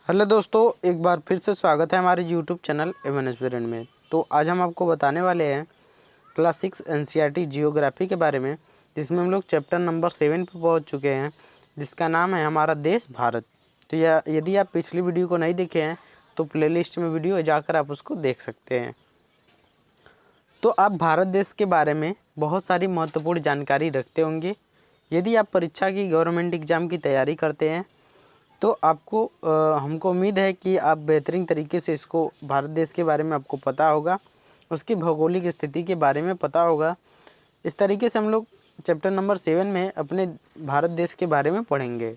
Hello दोस्तों, एक बार फिर से स्वागत है हमारे यूट्यूब चैनल एवन एस्पिरेंट में। तो आज हम आपको बताने वाले हैं क्लास 6 एनसीईआरटी जियोग्राफी के बारे में, जिसमें हम लोग चैप्टर नंबर 7 पे पहुंच चुके हैं, जिसका नाम है हमारा देश भारत। तो यदि आप पिछली वीडियो को नहीं देखे हैं तो प्लेलिस्ट में वीडियो है, जाकर आप उसको देख सकते हैं। तो आप भारत देश के बारे में बहुत सारी महत्वपूर्ण जानकारी रखते होंगे। यदि आप परीक्षा की गवर्नमेंट एग्ज़ाम की तैयारी करते हैं तो आपको हमको उम्मीद है कि आप बेहतरीन तरीके से इसको भारत देश के बारे में आपको पता होगा, उसकी भौगोलिक स्थिति के बारे में पता होगा। इस तरीके से हम लोग चैप्टर नंबर 7 में अपने भारत देश के बारे में पढ़ेंगे।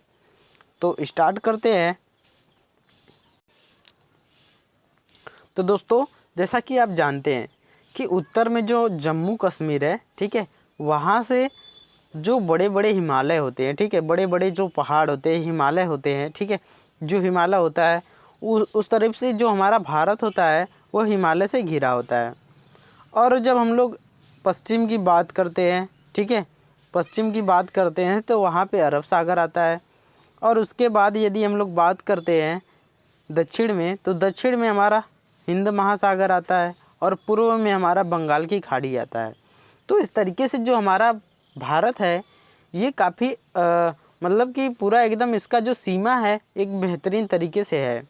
तो स्टार्ट करते हैं। तो दोस्तों, जैसा कि आप जानते हैं कि उत्तर में जो जम्मू कश्मीर है, ठीक है, वहाँ से जो बड़े बड़े हिमालय होते हैं, ठीक है, बड़े बड़े जो पहाड़ होते हैं, हिमालय होते हैं, ठीक है, जो हिमालय होता है उस तरफ से जो हमारा भारत होता है वो हिमालय से घिरा होता है। और जब हम लोग पश्चिम की बात करते हैं, ठीक है, पश्चिम की बात करते हैं तो वहाँ पे अरब सागर आता है। और उसके बाद यदि हम लोग बात करते हैं दक्षिण में, तो दक्षिण में हमारा हिंद महासागर आता है और पूर्व में हमारा बंगाल की खाड़ी आता है। तो इस तरीके से जो हमारा भारत है ये काफ़ी मतलब कि पूरा एकदम इसका जो सीमा है एक बेहतरीन तरीके से है।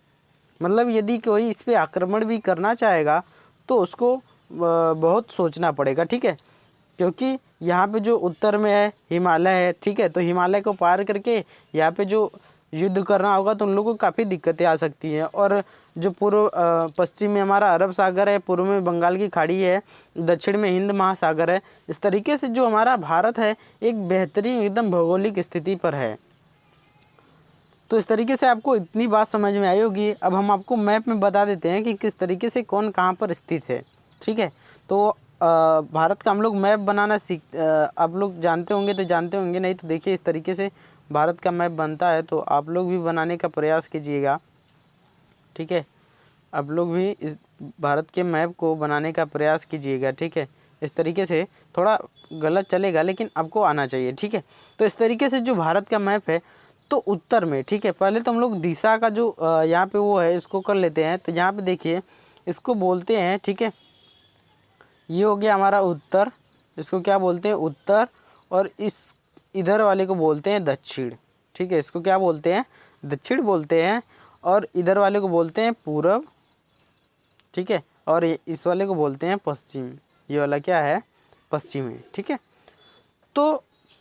मतलब यदि कोई इस पर आक्रमण भी करना चाहेगा तो उसको बहुत सोचना पड़ेगा, ठीक है, क्योंकि यहाँ पे जो उत्तर में है हिमालय है, ठीक है, तो हिमालय को पार करके यहाँ पे जो युद्ध करना होगा तो उन लोगों को काफ़ी दिक्कतें आ सकती हैं। और जो पूर्व पश्चिम में हमारा अरब सागर है, पूर्व में बंगाल की खाड़ी है, दक्षिण में हिंद महासागर है। इस तरीके से जो हमारा भारत है एक बेहतरीन एकदम भौगोलिक स्थिति पर है। तो इस तरीके से आपको इतनी बात समझ में आई होगी। अब हम आपको मैप में बता देते हैं कि किस तरीके से कौन कहाँ पर स्थित है, ठीक है। तो भारत का हम लोग मैप बनाना आप लोग जानते होंगे तो जानते होंगे, नहीं तो देखिए इस तरीके से भारत का मैप बनता है। तो आप लोग भी बनाने का प्रयास कीजिएगा, ठीक है, आप लोग भी इस भारत के मैप को बनाने का प्रयास कीजिएगा, ठीक है। इस तरीके से थोड़ा गलत चलेगा लेकिन आपको आना चाहिए, ठीक है। तो इस तरीके से जो भारत का मैप है तो उत्तर में, ठीक है, पहले तो हम लोग दिशा का जो यहाँ पे वो है इसको कर लेते हैं। तो यहाँ पे देखिए इसको बोलते हैं, ठीक है, ये हो गया हमारा उत्तर, इसको क्या बोलते हैं उत्तर। और इस इधर वाले को बोलते हैं दक्षिण, ठीक है, इसको क्या बोलते हैं दक्षिण बोलते हैं। और इधर वाले को बोलते हैं पूरब, ठीक है, और इस वाले को बोलते हैं पश्चिम। ये वाला क्या है पश्चिम है, ठीक है। तो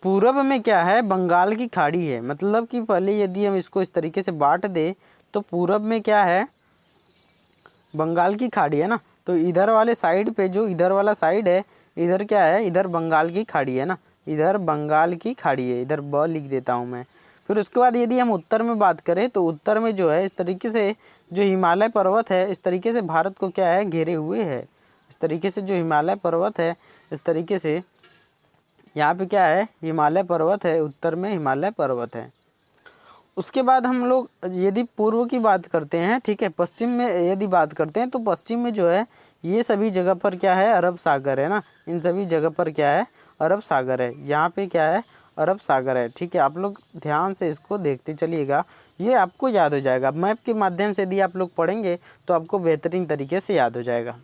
पूरब में क्या है बंगाल की खाड़ी है। मतलब कि पहले यदि हम इसको इस तरीके से बांट दें तो पूरब में क्या है बंगाल की खाड़ी है ना। तो इधर वाले साइड पे जो इधर वाला साइड है इधर क्या है, इधर बंगाल की खाड़ी है ना, इधर बंगाल की खाड़ी है, इधर ब लिख देता हूँ मैं। फिर उसके बाद यदि हम उत्तर में बात करें तो उत्तर में जो है इस तरीके से जो हिमालय पर्वत है इस तरीके से भारत को क्या है घेरे हुए है। इस तरीके से जो हिमालय पर्वत है इस तरीके से यहाँ पे क्या है हिमालय पर्वत है, उत्तर में हिमालय पर्वत है। उसके बाद हम लोग यदि पूर्व की बात करते हैं, ठीक है, पश्चिम में यदि बात करते हैं तो पश्चिम में जो है ये सभी जगह पर क्या है अरब सागर है ना। इन सभी जगह पर क्या है अरब सागर है, यहाँ पे क्या है अरब सागर है, ठीक है। आप लोग ध्यान से इसको देखते चलिएगा, ये आपको याद हो जाएगा। मैप के माध्यम से यदि आप लोग पढ़ेंगे तो आपको बेहतरीन तरीके से याद हो जाएगा।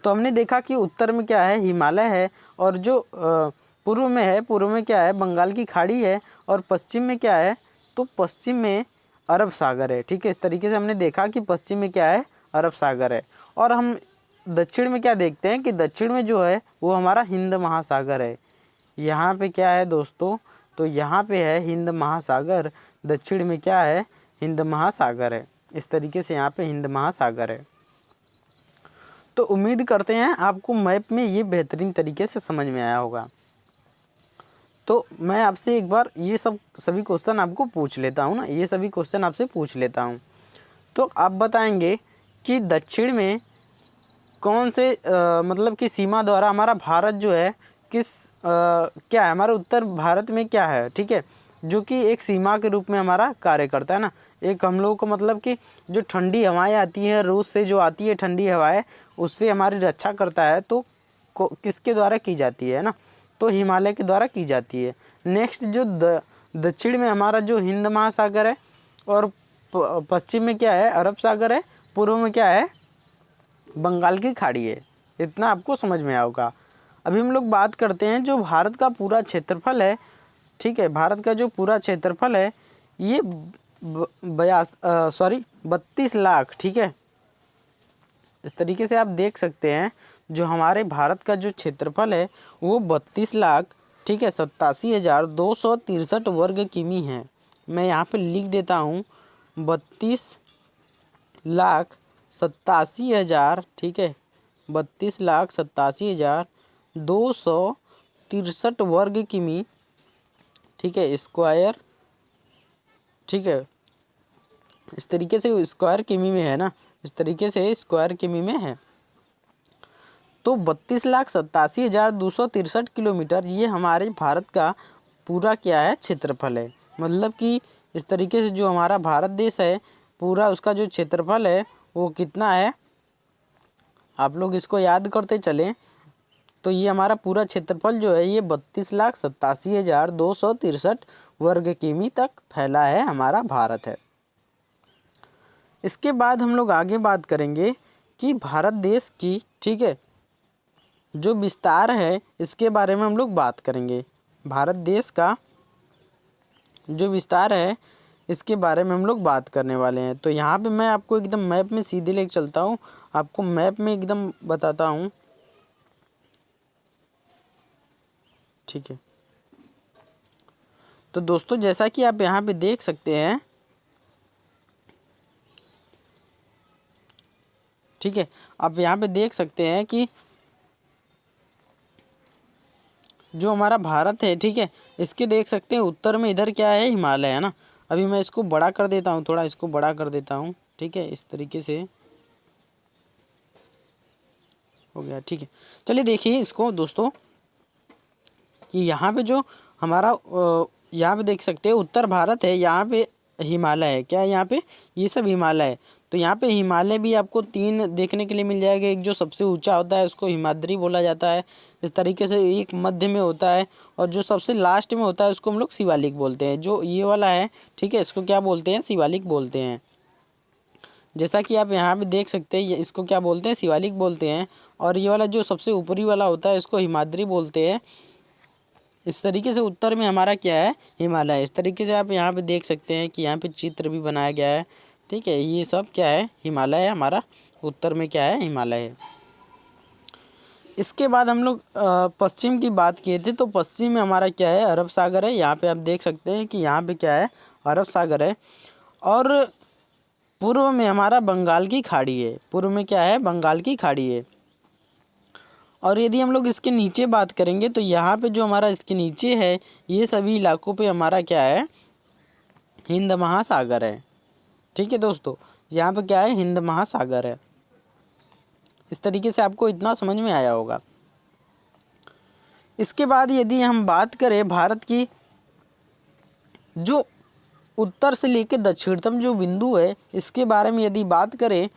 तो हमने देखा कि उत्तर में क्या है हिमालय है, और जो पूर्व में है, पूर्व में क्या है बंगाल की खाड़ी है, और पश्चिम में क्या है तो पश्चिम में अरब सागर है, ठीक है। इस तरीके से हमने देखा कि पश्चिम में क्या है अरब सागर है। और हम दक्षिण में क्या देखते हैं कि दक्षिण में जो है वो हमारा हिंद महासागर है। यहाँ पे क्या है दोस्तों, तो यहाँ पे है हिंद महासागर, दक्षिण में क्या है हिंद महासागर है। इस तरीके से यहाँ पे हिंद महासागर है। तो उम्मीद करते हैं आपको मैप में ये बेहतरीन तरीके से समझ में आया होगा। तो मैं आपसे एक बार ये सभी क्वेश्चन आपको पूछ लेता हूँ ना, ये सभी क्वेश्चन आपसे पूछ लेता हूँ। तो आप बताएंगे कि दक्षिण में कौन से मतलब कि सीमा द्वारा हमारा भारत जो है किस क्या है हमारा उत्तर भारत में क्या है, ठीक है, जो कि एक सीमा के रूप में हमारा कार्य करता है ना। एक हम लोगों को मतलब कि जो ठंडी हवाएं आती हैं रूस से जो आती है ठंडी हवाएं उससे हमारी रक्षा करता है। तो किसके द्वारा की जाती है ना, तो हिमालय के द्वारा की जाती है। नेक्स्ट जो दक्षिण में हमारा जो हिंद महासागर है, और पश्चिम में क्या है, अरब सागर है, पूर्व में क्या है, बंगाल की खाड़ी है। इतना आपको समझ में आया होगा। अभी हम लोग बात करते हैं जो भारत का पूरा क्षेत्रफल है, ठीक है, भारत का जो पूरा क्षेत्रफल है ये 32 लाख, ठीक है। इस तरीके से आप देख सकते हैं जो हमारे भारत का जो क्षेत्रफल है वो 32 लाख, ठीक है, 87,263 वर्ग किमी है। मैं यहाँ पे लिख देता हूँ 32,87,000, ठीक है, 32,87,263 वर्ग किमी, ठीक है, स्क्वायर, ठीक है। इस तरीके से स्क्वायर किमी में है ना, इस तरीके से स्क्वायर किमी में है। तो 32,87,263 किलोमीटर ये हमारे भारत का पूरा क्या है, क्षेत्रफल है। मतलब कि इस तरीके से जो हमारा भारत देश है पूरा उसका जो क्षेत्रफल है वो कितना है, आप लोग इसको याद करते चलें। तो ये हमारा पूरा क्षेत्रफल जो है ये 32,87,263 वर्ग किमी तक फैला है, हमारा भारत है। इसके बाद हम लोग आगे बात करेंगे कि भारत देश की, ठीक है, जो विस्तार है इसके बारे में हम लोग बात करेंगे। भारत देश का जो विस्तार है इसके बारे में हम लोग बात करने वाले हैं। तो यहाँ पे मैं आपको एकदम मैप में सीधे लेके चलता हूँ, आपको मैप में एकदम बताता हूँ, ठीक है। तो दोस्तों जैसा कि आप यहाँ पे देख सकते हैं, ठीक है, आप यहाँ पे देख सकते हैं कि जो हमारा भारत है, ठीक है, इसके देख सकते हैं उत्तर में इधर क्या है, हिमालय है ना। अभी मैं इसको बड़ा कर देता हूँ, थोड़ा इसको बड़ा कर देता हूँ, ठीक है, इस तरीके से हो गया, ठीक है। चलिए देखिए इसको दोस्तों कि यहाँ पे जो हमारा यहाँ पे देख सकते हैं उत्तर भारत है, यहाँ पे हिमालय है, क्या है यहाँ पे, ये सब हिमालय है। तो यहाँ पे हिमालय भी आपको 3 देखने के लिए मिल जाएगा। एक जो सबसे ऊंचा होता है उसको हिमाद्री बोला जाता है, इस तरीके से एक मध्य में होता है, और जो सबसे लास्ट में होता है उसको हम लोग शिवालिक बोलते हैं। जो ये वाला है, ठीक है, इसको क्या बोलते हैं, शिवालिक बोलते हैं। जैसा कि आप यहाँ पे देख सकते हैं इसको क्या बोलते हैं, शिवालिक बोलते हैं। और ये वाला जो सबसे ऊपरी वाला होता है इसको हिमाद्री बोलते हैं। इस तरीके से उत्तर में हमारा क्या है, हिमालय। इस तरीके से आप यहाँ पे देख सकते हैं कि यहाँ पे चित्र भी बनाया गया है, ठीक है। ये सब क्या है, हिमालय है हमारा, उत्तर में क्या है, हिमालय है। इसके बाद हम लोग पश्चिम की बात किए थे, तो पश्चिम में हमारा क्या है, अरब सागर है। यहाँ पे आप देख सकते हैं कि यहाँ पे क्या है, अरब सागर है। और पूर्व में हमारा बंगाल की खाड़ी है, पूर्व में क्या है, बंगाल की खाड़ी है। और यदि हम लोग इसके नीचे बात करेंगे तो यहाँ पे जो हमारा इसके नीचे है ये सभी इलाकों पे हमारा क्या है, हिंद महासागर है, ठीक है दोस्तों। यहाँ पे क्या है, हिंद महासागर है। इस तरीके से आपको इतना समझ में आया होगा। इसके बाद यदि हम बात करें भारत की जो उत्तर से लेकर दक्षिणतम जो बिंदु है इसके बारे में यदि बात करें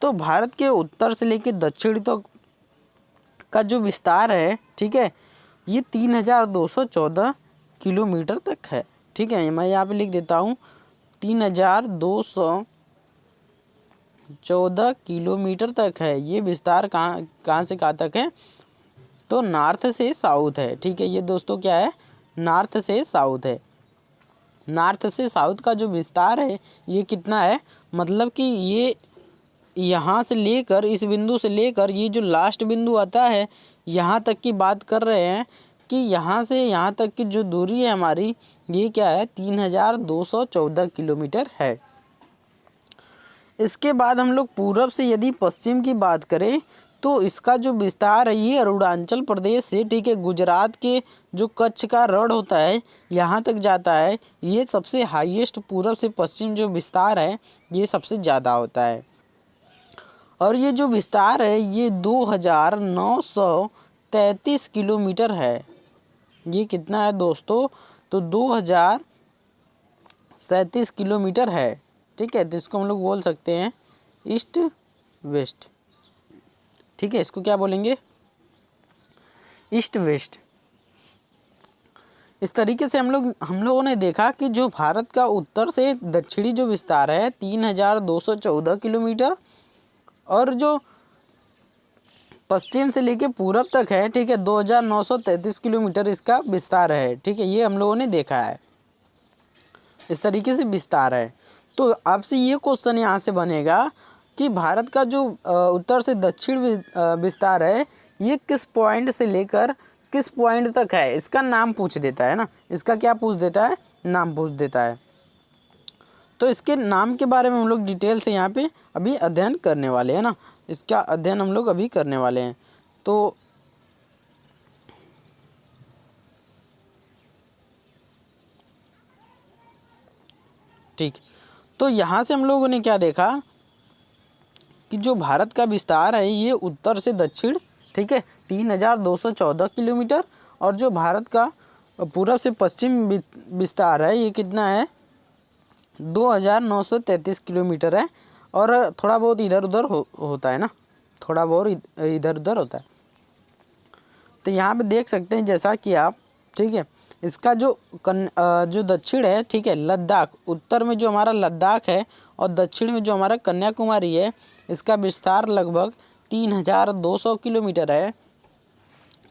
तो भारत के उत्तर से लेकर दक्षिण तक का जो विस्तार है, ठीक है, ये 3,214 किलोमीटर तक है, ठीक है। मैं यहाँ पे लिख देता हूँ 3,214 किलोमीटर तक है ये विस्तार। कहाँ से कहाँ तक है, तो नॉर्थ से साउथ है, ठीक है। ये दोस्तों क्या है, नॉर्थ से साउथ है। नॉर्थ से साउथ का जो विस्तार है ये कितना है, मतलब कि ये यहाँ से लेकर इस बिंदु से लेकर ये जो लास्ट बिंदु आता है यहाँ तक की बात कर रहे हैं कि यहाँ से यहाँ तक की जो दूरी है हमारी ये क्या है, 3,214 किलोमीटर है। इसके बाद हम लोग पूरब से यदि पश्चिम की बात करें तो इसका जो विस्तार है ये अरुणाचल प्रदेश से, ठीक है, गुजरात के जो कच्छ का रण होता है यहाँ तक जाता है। ये सबसे हाईएस्ट पूरब से पश्चिम जो विस्तार है ये सबसे ज़्यादा होता है। और ये जो विस्तार है ये 2,933 किलोमीटर है। ये कितना है दोस्तों, तो 2,037 किलोमीटर है, ठीक है। तो इसको हम लोग बोल सकते हैं ईस्ट वेस्ट, ठीक है। इसको क्या बोलेंगे, ईस्ट वेस्ट। इस तरीके से हम लोगों ने देखा कि जो भारत का उत्तर से दक्षिणी जो विस्तार है 3214 किलोमीटर, और जो पश्चिम से लेके पूरब तक है, ठीक है, 2933 किलोमीटर इसका विस्तार है। ठीक है, ये हम लोगों ने देखा है, इस तरीके से विस्तार है। तो आपसे ये क्वेश्चन यहाँ से बनेगा कि भारत का जो उत्तर से दक्षिण विस्तार है ये किस पॉइंट से लेकर किस पॉइंट तक है, इसका नाम पूछ देता है ना। इसका क्या पूछ देता है, नाम पूछ देता है। तो इसके नाम के बारे में हम लोग डिटेल से यहाँ पे अभी अध्ययन करने वाले हैं ना, इसका अध्ययन हम लोग अभी करने वाले हैं। तो ठीक, तो यहाँ से हम लोगों ने क्या देखा कि जो भारत का विस्तार है ये उत्तर से दक्षिण, ठीक है, 3214 किलोमीटर, और जो भारत का पूरब से पश्चिम विस्तार है ये कितना है, 2933 किलोमीटर है। और थोड़ा बहुत इधर उधर होता है ना, थोड़ा बहुत इधर उधर होता है। तो यहाँ पे देख सकते हैं जैसा कि आप, ठीक है, इसका जो दक्षिण है, ठीक है, लद्दाख, उत्तर में जो हमारा लद्दाख है और दक्षिण में जो हमारा कन्याकुमारी है, इसका विस्तार लगभग 3200 किलोमीटर है।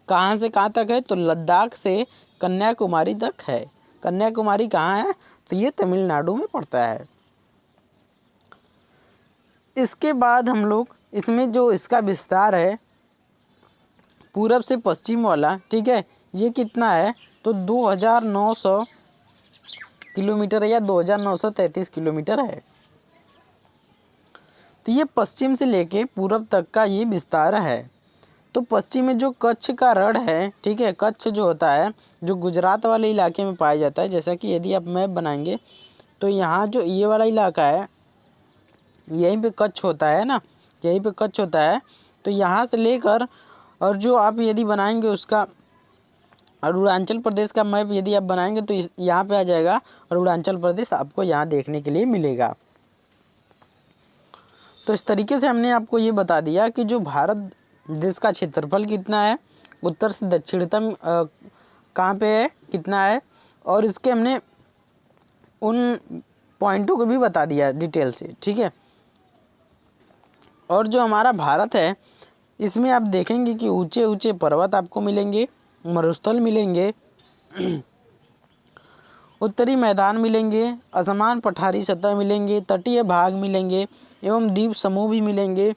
कहाँ से कहाँ तक है, तो लद्दाख से कन्याकुमारी तक है। कन्याकुमारी कहाँ है, तो ये तमिलनाडु में पड़ता है। इसके बाद हम लोग इसमें जो इसका विस्तार है पूरब से पश्चिम वाला, ठीक है, ये कितना है, तो 2900 किलोमीटर या 2933 किलोमीटर है। तो ये पश्चिम से लेके पूरब तक का ये विस्तार है। तो पश्चिम में जो कच्छ का रण है, ठीक है, कच्छ जो होता है जो गुजरात वाले इलाके में पाया जाता है। जैसा कि यदि आप मैप बनाएंगे तो यहाँ जो ये वाला इलाका है यहीं पे कच्छ होता है ना, यहीं पे कच्छ होता है। तो यहाँ से लेकर और जो आप यदि बनाएंगे उसका अरुणाचल प्रदेश का मैप यदि आप बनाएंगे तो यहाँ पे आ जाएगा, और अरुणाचल प्रदेश आपको यहाँ देखने के लिए मिलेगा। तो इस तरीके से हमने आपको ये बता दिया कि जो भारत देश का क्षेत्रफल कितना है, उत्तर से दक्षिणतम कहाँ पे है, कितना है, और इसके हमने उन पॉइंटों को भी बता दिया डिटेल से, ठीक है। और जो हमारा भारत है इसमें आप देखेंगे कि ऊंचे ऊंचे पर्वत आपको मिलेंगे, मरुस्थल मिलेंगे, उत्तरी मैदान मिलेंगे, असमान पठारी सतह मिलेंगे, तटीय भाग मिलेंगे एवं द्वीप समूह भी मिलेंगे।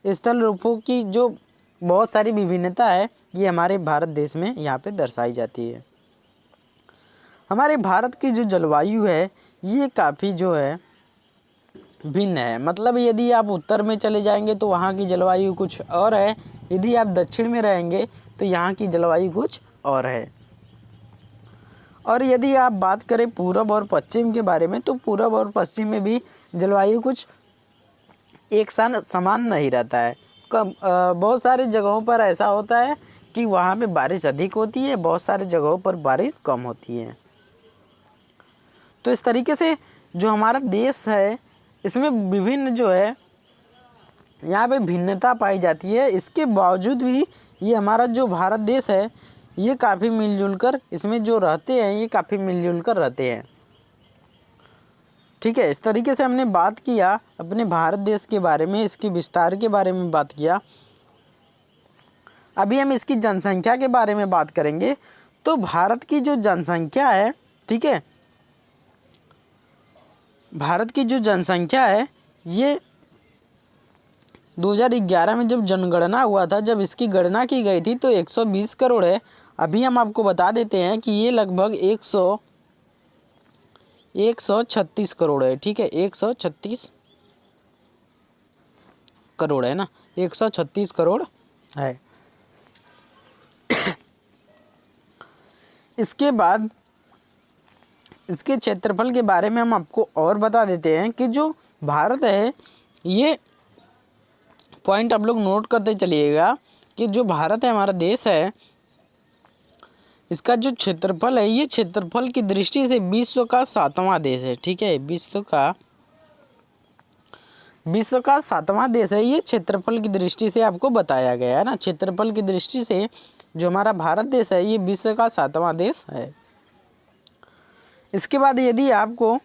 स्थल रूपों की जो बहुत सारी विभिन्नता है ये हमारे भारत देश में यहाँ पे दर्शाई जाती है। हमारे भारत की जो जलवायु है ये काफ़ी जो है भिन्न है। मतलब यदि आप उत्तर में चले जाएंगे तो वहाँ की जलवायु कुछ और है, यदि आप दक्षिण में रहेंगे तो यहाँ की जलवायु कुछ और है। और यदि आप बात करें पूरब और पश्चिम के बारे में तो पूरब और पश्चिम में भी जलवायु कुछ एक समान नहीं रहता है। बहुत सारी जगहों पर ऐसा होता है कि वहाँ पे बारिश अधिक होती है, बहुत सारी जगहों पर बारिश कम होती है। तो इस तरीके से जो हमारा देश है इसमें विभिन्न जो है यहाँ पे भिन्नता पाई जाती है। इसके बावजूद भी ये हमारा जो भारत देश है ये काफ़ी मिलजुल कर इसमें जो रहते हैं ये काफ़ी मिलजुल कर रहते हैं, ठीक है। इस तरीके से हमने बात किया अपने भारत देश के बारे में, इसके विस्तार के बारे में बात किया। अभी हम इसकी जनसंख्या के बारे में बात करेंगे। तो भारत की जो जनसंख्या है, ठीक है, भारत की जो जनसंख्या है ये 2011 में जब जनगणना हुआ था, जब इसकी गणना की गई थी तो 120 करोड़ है। अभी हम आपको बता देते हैं कि ये लगभग 136 करोड़ है, ठीक है, 136 करोड़ है ना, 136 करोड़ है। इसके बाद इसके क्षेत्रफल के बारे में हम आपको और बता देते हैं कि जो भारत है ये पॉइंट आप लोग नोट करते चलिएगा कि जो भारत है हमारा देश है इसका जो क्षेत्रफल है ये क्षेत्रफल की दृष्टि से विश्व का 7वां देश है, ठीक है, विश्व का 7वां देश है। ये क्षेत्रफल की दृष्टि से आपको बताया गया है ना, क्षेत्रफल की दृष्टि से जो हमारा भारत देश है ये विश्व का 7वां देश है। इसके बाद यदि आपको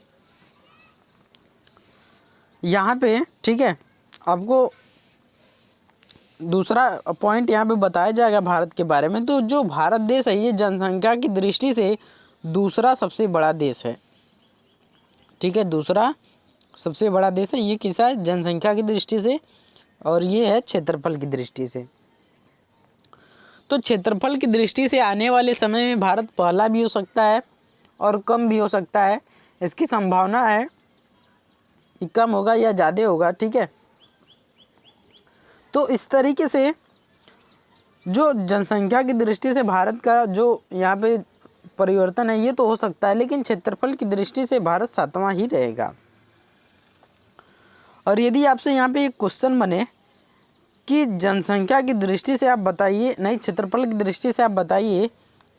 यहाँ पे, ठीक है, आपको दूसरा पॉइंट यहाँ पे बताया जाएगा भारत के बारे में। तो जो भारत देश है ये जनसंख्या की दृष्टि से दूसरा सबसे बड़ा देश है, ठीक है, दूसरा सबसे बड़ा देश है। ये किसा है? जनसंख्या की दृष्टि से, और ये है क्षेत्रफल की दृष्टि से। तो क्षेत्रफल की दृष्टि से आने वाले समय में भारत पहला भी हो सकता है और कम भी हो सकता है। इसकी संभावना है कि कम होगा या ज़्यादा होगा, ठीक है। तो इस तरीके से जो जनसंख्या की दृष्टि से भारत का जो यहाँ पे परिवर्तन है ये तो हो सकता है, लेकिन क्षेत्रफल की दृष्टि से भारत 7वां ही रहेगा। और यदि आपसे यहाँ पे एक क्वेश्चन बने कि जनसंख्या की दृष्टि से आप बताइए, नहीं क्षेत्रफल की दृष्टि से आप बताइए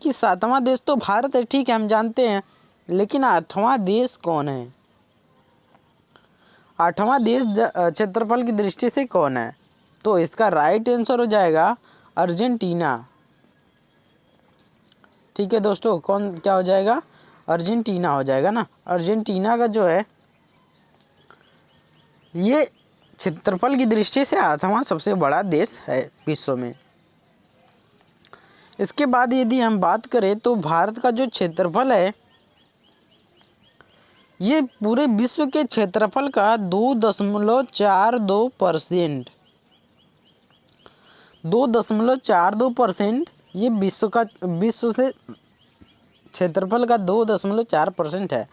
कि 7वां देश तो भारत है, ठीक है, हम जानते हैं, लेकिन 8वां देश कौन है? 8वां देश क्षेत्रफल की दृष्टि से कौन है? तो इसका राइट आंसर हो जाएगा अर्जेंटीना, ठीक है दोस्तों। कौन क्या हो जाएगा? अर्जेंटीना हो जाएगा ना। अर्जेंटीना का जो है ये क्षेत्रफल की दृष्टि से 8वां सबसे बड़ा देश है विश्व में। इसके बाद यदि हम बात करें तो भारत का जो क्षेत्रफल है ये पूरे विश्व के क्षेत्रफल का 2.42%, 2.42% ये विश्व से क्षेत्रफल का 2.4% है।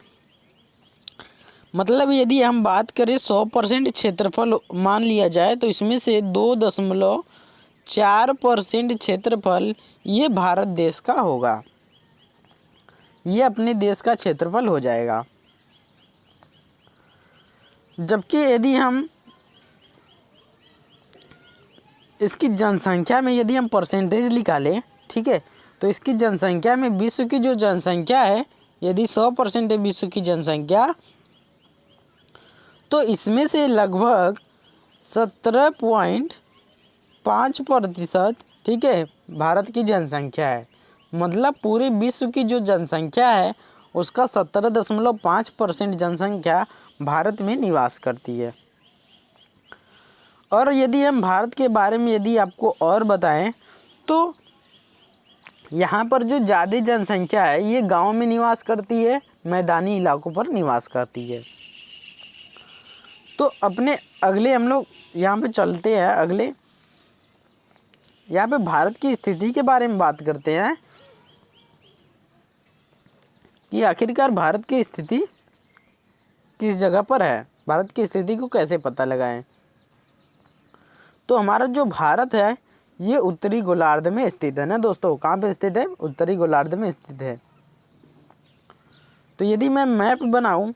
मतलब यदि हम बात करें 100% क्षेत्रफल मान लिया जाए तो इसमें से 2.4% क्षेत्रफल ये भारत देश का होगा, ये अपने देश का क्षेत्रफल हो जाएगा। जबकि यदि हम इसकी जनसंख्या में यदि हम परसेंटेज निकालें, ठीक है, तो इसकी जनसंख्या में विश्व की जो जनसंख्या है यदि 100% है विश्व की जनसंख्या, तो इसमें से लगभग 17.5%, ठीक है, भारत की जनसंख्या है। मतलब पूरे विश्व की जो जनसंख्या है उसका 17.5% जनसंख्या भारत में निवास करती है। और यदि हम भारत के बारे में यदि आपको और बताएं तो यहाँ पर जो ज़्यादा जनसंख्या है ये गांव में निवास करती है, मैदानी इलाकों पर निवास करती है। तो अपने अगले हम लोग यहाँ पे चलते हैं, अगले यहाँ पे भारत की स्थिति के बारे में बात करते हैं कि आखिरकार भारत की स्थिति किस जगह पर है, भारत की स्थिति को कैसे पता लगाएं। तो हमारा जो भारत है ये उत्तरी गोलार्ध में स्थित है ना दोस्तों। कहाँ पे स्थित है? उत्तरी गोलार्ध में स्थित है। तो यदि मैं मैप बनाऊं,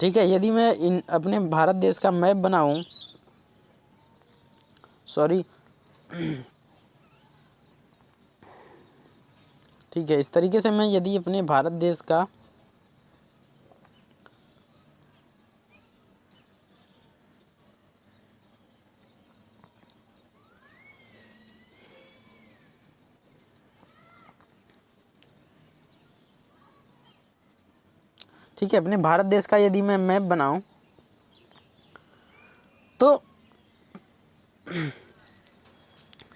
ठीक है, यदि मैं अपने भारत देश का मैप बनाऊं, सॉरी, ठीक है, इस तरीके से मैं यदि अपने भारत देश का ठीक है, अपने भारत देश का यदि मैं मैप बनाऊं तो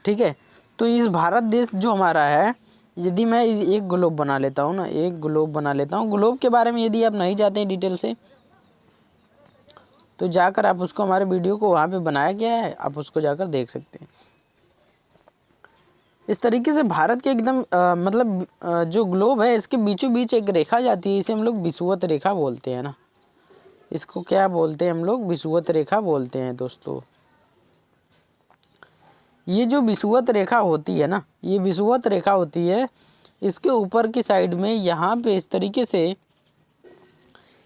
ठीक है, तो इस भारत देश जो हमारा है यदि मैं एक ग्लोब बना लेता हूँ ना, एक ग्लोब बना लेता हूँ। ग्लोब के बारे में यदि आप नहीं जानते हैं डिटेल से तो जाकर आप उसको, हमारे वीडियो को वहाँ पे बनाया गया है, आप उसको जाकर देख सकते हैं। इस तरीके से भारत के एकदम मतलब जो ग्लोब है इसके बीचों बीच एक रेखा जाती है, इसे हम लोग विषुवत रेखा बोलते हैं ना। इसको क्या बोलते हैं हम लोग? विषुवत रेखा बोलते हैं दोस्तों। ये जो विषुवत रेखा होती है ना, ये विषुवत रेखा होती है, इसके ऊपर की साइड में यहाँ पे इस तरीके से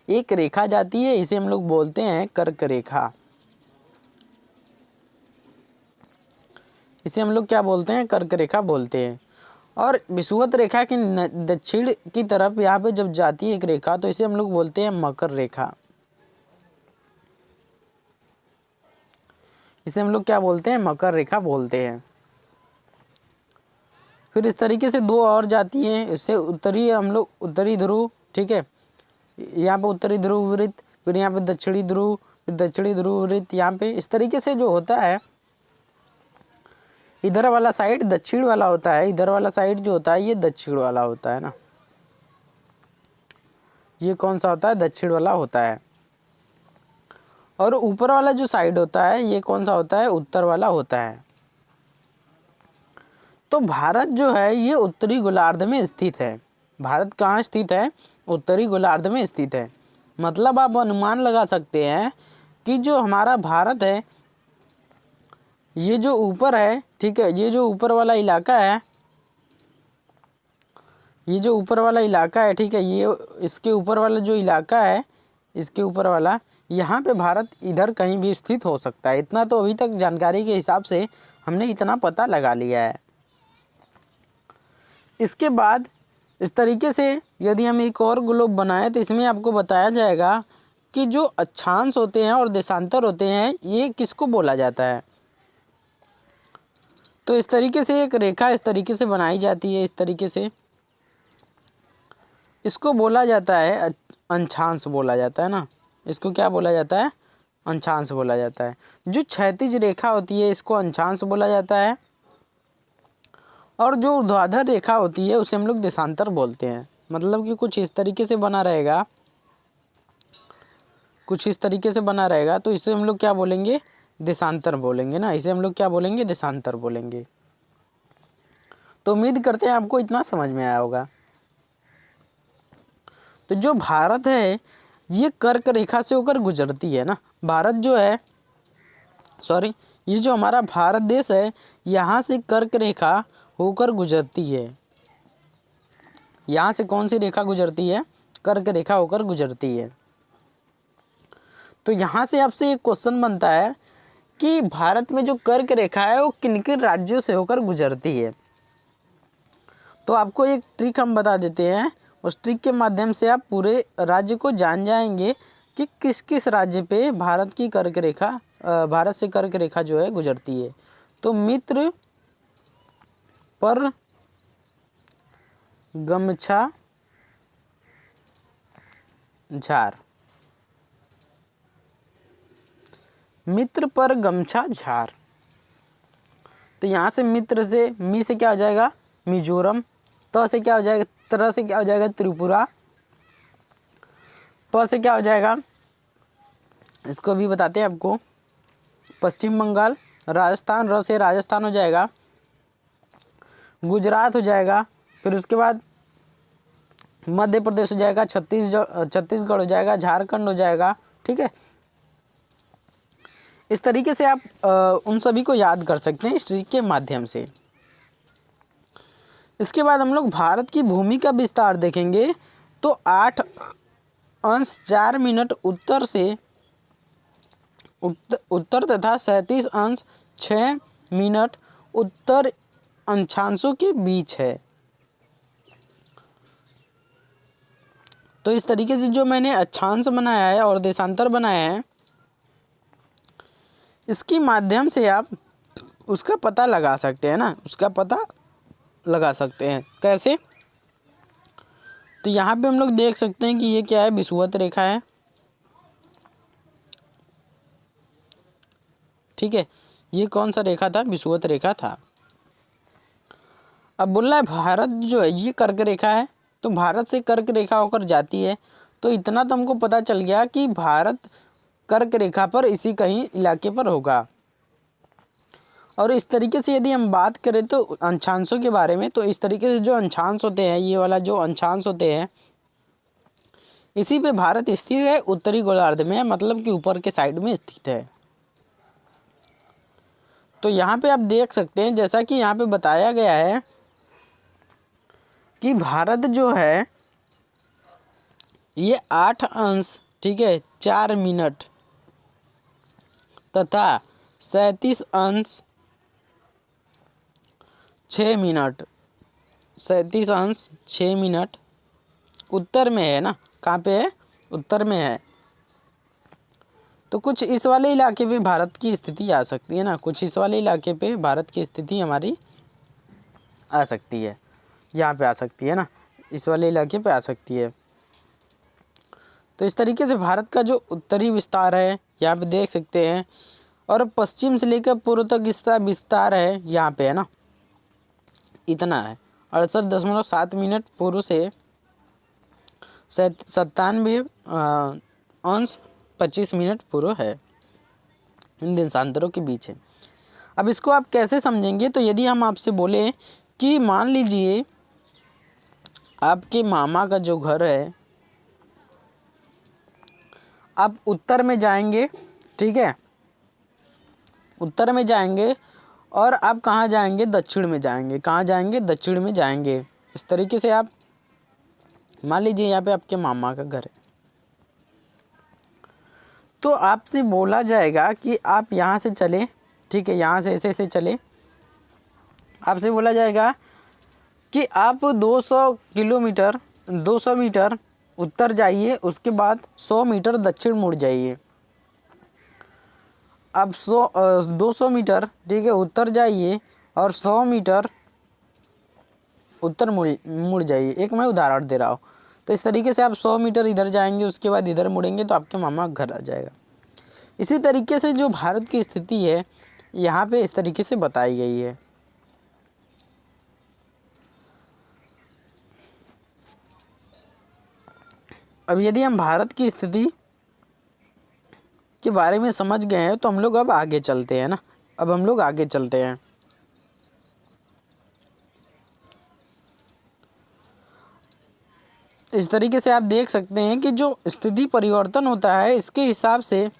एक रेखा जाती है, इसे हम लोग बोलते हैं कर्क रेखा। इसे हम लोग क्या बोलते हैं? कर्क रेखा बोलते हैं। और विषुवत रेखा की दक्षिण की तरफ यहाँ पे जब जाती है एक रेखा तो इसे हम लोग बोलते हैं मकर रेखा। इसे हम लोग क्या बोलते हैं? मकर रेखा बोलते हैं। फिर इस तरीके से दो और जाती हैं, इससे उत्तरी हम लोग उत्तरी ध्रुव, ठीक है, यहाँ पे उत्तरी ध्रुव वृत्त, फिर यहाँ पे दक्षिणी ध्रुव, फिर दक्षिणी ध्रुव वृत्त, यहाँ पे इस तरीके से जो होता है, इधर वाला साइड दक्षिण वाला होता है, इधर वाला साइड जो होता है ये दक्षिण वाला होता है ना, ये कौन सा होता है, दक्षिण वाला होता है। और ऊपर वाला जो साइड होता है ये कौन सा होता है, उत्तर वाला होता है। तो भारत जो है ये उत्तरी गोलार्ध में स्थित है। भारत कहाँ स्थित है, उत्तरी गोलार्ध में स्थित है। मतलब आप अनुमान लगा सकते हैं कि जो हमारा भारत है, ये जो ऊपर है, ठीक है, ये जो ऊपर वाला इलाका है, ये जो ऊपर वाला इलाका है, ठीक है, ये इसके ऊपर वाला जो इलाका है, इसके ऊपर वाला, यहाँ पे भारत इधर कहीं भी स्थित हो सकता है। इतना तो अभी तक जानकारी के हिसाब से हमने इतना पता लगा लिया है। इसके बाद इस तरीके से यदि हम एक और ग्लोब बनाएं तो इसमें आपको बताया जाएगा कि जो अक्षांश होते हैं और देशांतर होते हैं ये किसको बोला जाता है। तो इस तरीके से एक रेखा इस तरीके से बनाई जाती है, इस तरीके से, इसको बोला जाता है अंशांश बोला जाता है ना। इसको क्या बोला जाता है, अंशांश बोला जाता है। जो क्षैतिज रेखा होती है इसको अंशांश बोला जाता है, और जो ऊर्ध्वाधर रेखा होती है उसे हम लोग देशांतर बोलते हैं। मतलब कि कुछ इस तरीके से बना रहेगा, कुछ इस तरीके से बना रहेगा, तो इसे हम लोग क्या बोलेंगे, देशांतर बोलेंगे ना। इसे हम लोग क्या बोलेंगे, देशांतर बोलेंगे। तो उम्मीद करते हैं आपको इतना समझ में आया होगा। तो जो भारत है ये कर्क रेखा से होकर गुजरती है ना। भारत जो है, सॉरी, ये जो हमारा भारत देश है यहाँ से कर्क रेखा होकर गुजरती है। यहाँ से कौन सी रेखा गुजरती है, कर्क रेखा होकर गुजरती है। तो यहाँ से आपसे एक क्वेश्चन बनता है कि भारत में जो कर्क रेखा है वो किन किन राज्यों से होकर गुजरती है। तो आपको एक ट्रिक हम बता देते हैं, उस ट्रिक के माध्यम से आप पूरे राज्य को जान जाएंगे कि किस किस राज्य पे भारत की कर्क रेखा, भारत से कर्क रेखा जो है गुजरती है। तो मित्र पर गमछा झार, मित्र पर गमछा झार। तो यहाँ से मित्र से मी से क्या हो जाएगा, मिजोरम, त से क्या हो जाएगा, त्र से क्या हो जाएगा, त्रिपुरा, प से क्या हो जाएगा, इसको भी बताते हैं आपको, पश्चिम बंगाल, राजस्थान, र से राजस्थान हो जाएगा, गुजरात हो जाएगा, फिर उसके बाद मध्य प्रदेश हो जाएगा, छत्तीसगढ़ हो जाएगा, झारखंड हो जाएगा, ठीक है। इस तरीके से आप उन सभी को याद कर सकते हैं इस ट्रिक के माध्यम से। इसके बाद हम लोग भारत की भूमि का विस्तार देखेंगे। तो 8 अंश 4 मिनट उत्तर से उत्तर तथा 37 अंश 6 मिनट उत्तर अंशांशों के बीच है। तो इस तरीके से जो मैंने अक्षांश बनाया है और देशांतर बनाया है, इसके माध्यम से आप उसका पता लगा सकते हैं ना, उसका पता लगा सकते हैं। कैसे, तो यहाँ पे हम लोग देख सकते हैं कि ये क्या है, विषुवत रेखा है, ठीक है। ये कौन सा रेखा था, विषुवत रेखा था। अब बोल रहा है भारत जो है ये कर्क रेखा है, तो भारत से कर्क रेखा होकर जाती है। तो इतना तो हमको पता चल गया कि भारत कर्क रेखा पर इसी कहीं इलाके पर होगा। और इस तरीके से यदि हम बात करें तो अंशांशों के बारे में, तो इस तरीके से जो अंशांश होते हैं, ये वाला जो अंशांश होते हैं, इसी पे भारत स्थित है, उत्तरी गोलार्ध में, मतलब कि ऊपर के साइड में स्थित है। तो यहाँ पे आप देख सकते हैं, जैसा कि यहाँ पे बताया गया है कि भारत जो है ये 8 अंश, ठीक है, 4 मिनट तथा 37 अंश 6 मिनट, 37 अंश 6 मिनट उत्तर में है ना। कहाँ पे है, उत्तर में है। तो कुछ इस वाले इलाके पे भारत की स्थिति आ सकती है ना, कुछ इस वाले इलाके पे भारत की स्थिति हमारी आ सकती है, यहाँ पे आ सकती है ना, इस वाले इलाके पे आ सकती है। तो इस तरीके से भारत का जो उत्तरी विस्तार है यहाँ पे देख सकते हैं, और पश्चिम से लेकर पूर्व तक इसका विस्तार है यहाँ पे, है ना, इतना है 68.7 मिनट पूर्व से 97.25 मिनट पूर्व है, इन देशांतरों के बीच है। अब इसको आप कैसे समझेंगे, तो यदि हम आपसे बोले कि मान लीजिए आपके मामा का जो घर है, आप उत्तर में जाएंगे, ठीक है, उत्तर में जाएंगे, और आप कहाँ जाएंगे, दक्षिण में जाएंगे, कहाँ जाएंगे, दक्षिण में जाएंगे। इस तरीके से आप मान लीजिए यहाँ पे आपके मामा का घर है, तो आपसे बोला जाएगा कि आप यहाँ से चले, ठीक है, यहाँ से ऐसे चले, आपसे बोला जाएगा कि आप 200 मीटर उत्तर जाइए, उसके बाद 100 मीटर दक्षिण मुड़ जाइए। अब 200 मीटर, ठीक है, उत्तर जाइए और 100 मीटर उत्तर मुड़ जाइए। एक मैं उदाहरण दे रहा हूँ। तो इस तरीके से आप 100 मीटर इधर जाएंगे, उसके बाद इधर मुड़ेंगे, तो आपके मामा का घर आ जाएगा। इसी तरीके से जो भारत की स्थिति है यहाँ पे इस तरीके से बताई गई है। अब यदि हम भारत की स्थिति के बारे में समझ गए हैं, तो हम लोग अब आगे चलते हैं ना, अब हम लोग आगे चलते हैं। इस तरीके से आप देख सकते हैं कि जो स्थिति परिवर्तन होता है, इसके हिसाब से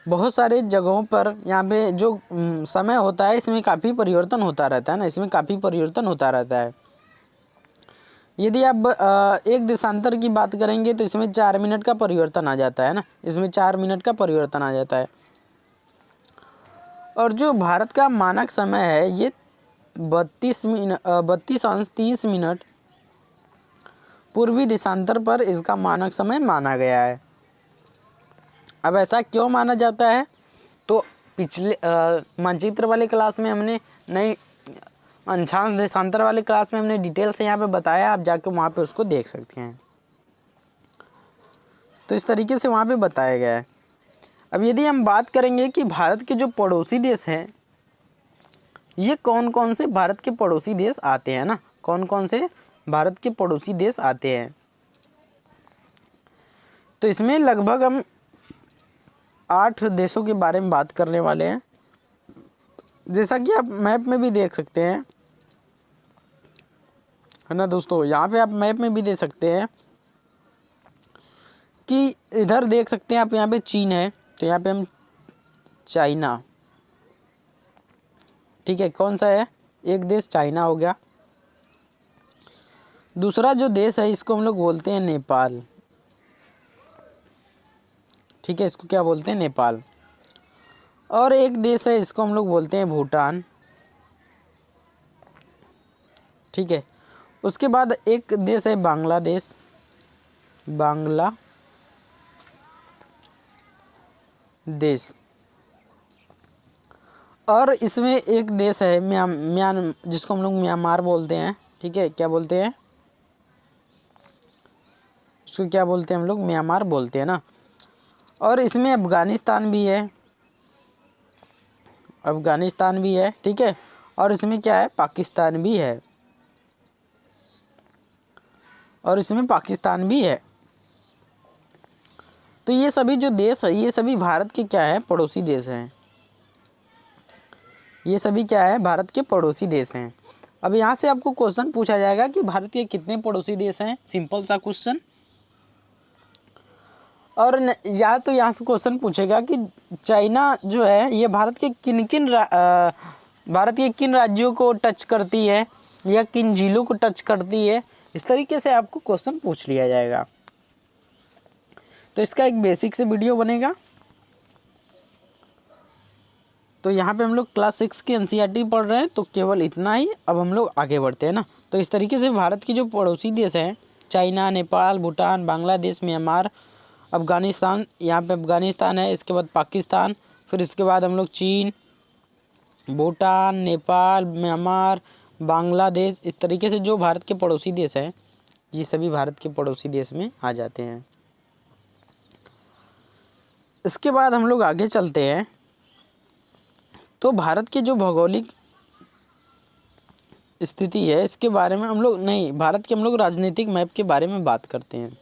बहुत सारे जगहों पर यहाँ पे जो समय होता है, इसमें काफ़ी परिवर्तन होता रहता है ना, इसमें काफ़ी परिवर्तन होता रहता है। यदि आप एक देशांतर की बात करेंगे तो इसमें 4 मिनट का परिवर्तन आ जाता है ना, इसमें 4 मिनट का परिवर्तन आ जाता है। और जो भारत का मानक समय है ये 32:30 पूर्वी देशांतर पर इसका मानक समय माना गया है। अब ऐसा क्यों माना जाता है, तो पिछले मानचित्र वाले क्लास में हमने नहीं, अंशांश देशांतर वाले क्लास में हमने डिटेल से यहाँ पे बताया, आप जाके वहाँ पे उसको देख सकते हैं। तो इस तरीके से वहाँ पे बताया गया है। अब यदि हम बात करेंगे कि भारत के जो पड़ोसी देश हैं, ये कौन कौन से भारत के पड़ोसी देश आते हैं ना, कौन कौन से भारत के पड़ोसी देश आते हैं, तो इसमें लगभग हम 8 देशों के बारे में बात करने वाले हैं। जैसा कि आप मैप में भी देख सकते हैं, है ना दोस्तों, यहाँ पे आप मैप में भी देख सकते हैं कि इधर देख सकते हैं आप, यहाँ पे चीन है, तो यहाँ पे हम चाइना, ठीक है, कौन सा है, एक देश चाइना हो गया। दूसरा जो देश है इसको हम लोग बोलते हैं नेपाल, ठीक है, इसको क्या बोलते हैं, नेपाल। और एक देश है इसको हम लोग बोलते हैं भूटान, ठीक है। उसके बाद एक देश है बांग्लादेश, बांग्लादेश। और इसमें एक देश है म्यान जिसको हम लोग म्यांमार बोलते हैं, ठीक है, क्या बोलते हैं उसको, क्या बोलते हैं हम लोग, म्यांमार बोलते हैं ना। और इसमें अफगानिस्तान भी है, अफगानिस्तान भी है, ठीक है। और इसमें क्या है, पाकिस्तान भी है, और इसमें पाकिस्तान भी है। तो ये सभी जो देश है, ये सभी भारत के क्या है, पड़ोसी देश हैं। ये सभी क्या है, भारत के पड़ोसी देश हैं। अब यहाँ से आपको क्वेश्चन पूछा जाएगा कि भारत के कितने पड़ोसी देश हैं, सिंपल सा क्वेश्चन। और या तो यहाँ से क्वेश्चन पूछेगा कि चाइना जो है ये भारत के किन राज्यों को टच करती है, या किन जिलों को टच करती है, इस तरीके से आपको क्वेश्चन पूछ लिया जाएगा। तो इसका एक बेसिक से वीडियो बनेगा। तो यहाँ पे हम लोग क्लास 6 की एनसीईआरटी पढ़ रहे हैं, तो केवल इतना ही। अब हम लोग आगे बढ़ते हैं ना। तो इस तरीके से भारत की जो पड़ोसी देश हैं, चाइना, नेपाल, भूटान, बांग्लादेश, म्यांमार, अफ़गानिस्तान, यहाँ पे अफ़गानिस्तान है, इसके बाद पाकिस्तान, फिर इसके बाद हम लोग चीन, भूटान, नेपाल, म्यांमार, बांग्लादेश, इस तरीके से जो भारत के पड़ोसी देश हैं, ये सभी भारत के पड़ोसी देश में आ जाते हैं। इसके बाद हम लोग आगे चलते हैं, तो भारत की जो भौगोलिक स्थिति है इसके बारे में हम लोग नहीं, भारत के हम लोग राजनीतिक मैप के बारे में बात करते हैं।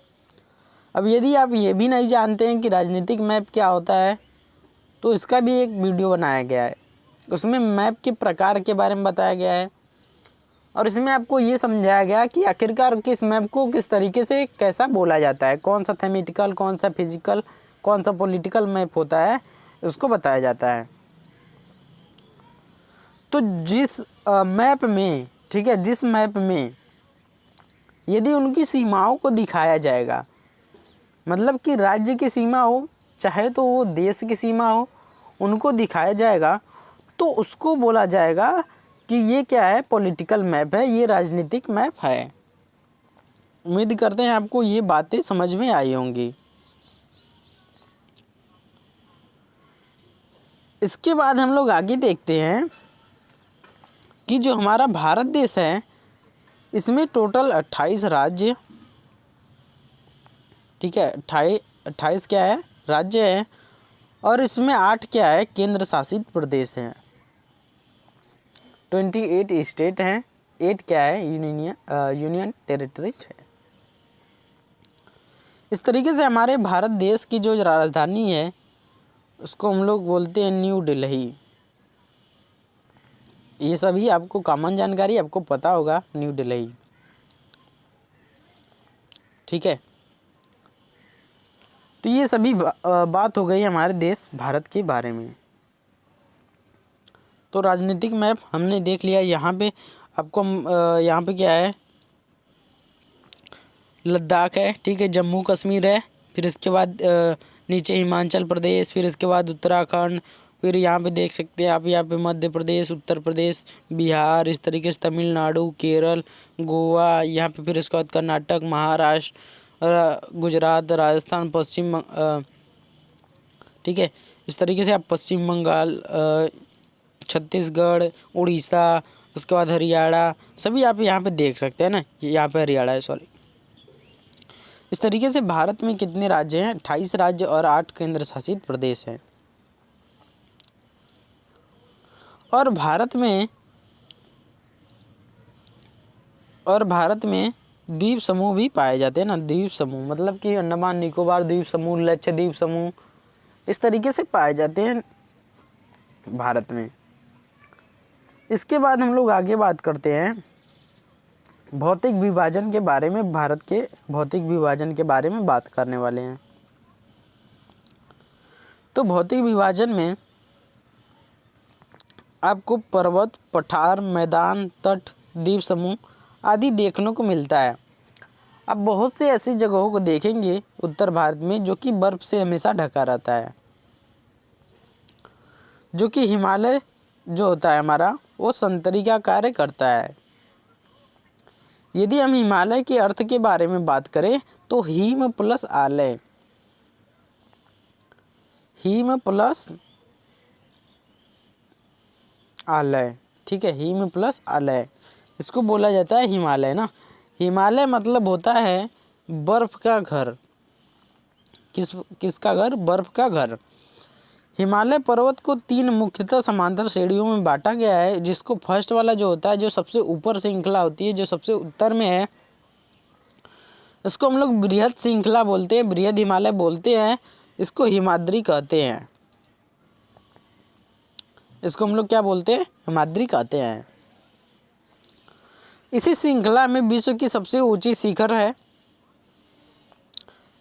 अब यदि आप ये भी नहीं जानते हैं कि राजनीतिक मैप क्या होता है, तो इसका भी एक वीडियो बनाया गया है, उसमें मैप के प्रकार के बारे में बताया गया है और इसमें आपको ये समझाया गया कि आखिरकार किस मैप को किस तरीके से कैसा बोला जाता है, कौन सा थेमेटिकल, कौन सा फिजिकल, कौन सा पॉलिटिकल मैप होता है, उसको बताया जाता है। तो जिस मैप में, ठीक है, जिस मैप में यदि उनकी सीमाओं को दिखाया जाएगा, मतलब कि राज्य की सीमा हो चाहे तो वो देश की सीमा हो, उनको दिखाया जाएगा, तो उसको बोला जाएगा कि ये क्या है, पॉलिटिकल मैप है, ये राजनीतिक मैप है। उम्मीद करते हैं आपको ये बातें समझ में आई होंगी। इसके बाद हम लोग आगे देखते हैं कि जो हमारा भारत देश है इसमें टोटल 28 राज्य, ठीक है, 28 क्या है, राज्य है, और इसमें 8 क्या है, केंद्र शासित प्रदेश हैं। 28 स्टेट हैं, 8 क्या है, यूनियन टेरिटरीज है। इस तरीके से हमारे भारत देश की जो राजधानी है उसको हम लोग बोलते हैं न्यू दिल्ली। ये सभी आपको कॉमन जानकारी आपको पता होगा, न्यू दिल्ली, ठीक है। तो ये सभी बात हो गई हमारे देश भारत के बारे में। तो राजनीतिक मैप हमने देख लिया। यहाँ पे आपको यहाँ पे क्या है, लद्दाख है, ठीक है, जम्मू कश्मीर है, फिर इसके बाद नीचे हिमाचल प्रदेश, फिर इसके बाद उत्तराखंड, फिर यहाँ पे देख सकते हैं आप, यहाँ पे मध्य प्रदेश, उत्तर प्रदेश, बिहार, इस तरीके से तमिलनाडु, केरल, गोवा, यहाँ पे फिर इसके बाद कर्नाटक, महाराष्ट्र, गुजरात, राजस्थान, ठीक है, इस तरीके से आप पश्चिम बंगाल, छत्तीसगढ़, उड़ीसा, उसके बाद हरियाणा, सभी आप यहाँ पे देख सकते हैं ना, यहाँ पे हरियाणा है, सॉरी। इस तरीके से भारत में कितने राज्य हैं, 28 राज्य और 8 केंद्र शासित प्रदेश हैं। और भारत में द्वीप समूह भी पाए जाते हैं ना, द्वीप समूह मतलब कि अंडमान निकोबार द्वीप समूह, लक्षद्वीप समूह, इस तरीके से पाए जाते हैं भारत में। इसके बाद हम लोग आगे बात करते हैं भौतिक विभाजन के बारे में। भारत के भौतिक विभाजन के बारे में बात करने वाले हैं। तो भौतिक विभाजन में आपको पर्वत, पठार, मैदान, तट, द्वीप समूह आदि देखने को मिलता है। आप बहुत से ऐसी जगहों को देखेंगे उत्तर भारत में जो कि बर्फ से हमेशा ढका रहता है, जो कि हिमालय जो होता है हमारा वो संतरी का कार्य करता है। यदि हम हिमालय के अर्थ के बारे में बात करें तो हिम प्लस आलय, हिम प्लस आलय, ठीक है, हिम प्लस आलय, इसको बोला जाता है हिमालय ना। हिमालय मतलब होता है बर्फ का घर। किसका घर, बर्फ का घर। हिमालय पर्वत को 3 मुख्यतः समांतर श्रेणियों में बांटा गया है, जिसको फर्स्ट वाला जो होता है, जो सबसे ऊपर श्रृंखला होती है, जो सबसे उत्तर में है, इसको हम लोग बृहद श्रृंखला बोलते हैं, बृहद हिमालय बोलते हैं, इसको हिमाद्री कहते हैं। इसको हम लोग क्या बोलते हैं, हिमाद्री कहते हैं। इसी श्रृंखला में विश्व की सबसे ऊंची शिखर है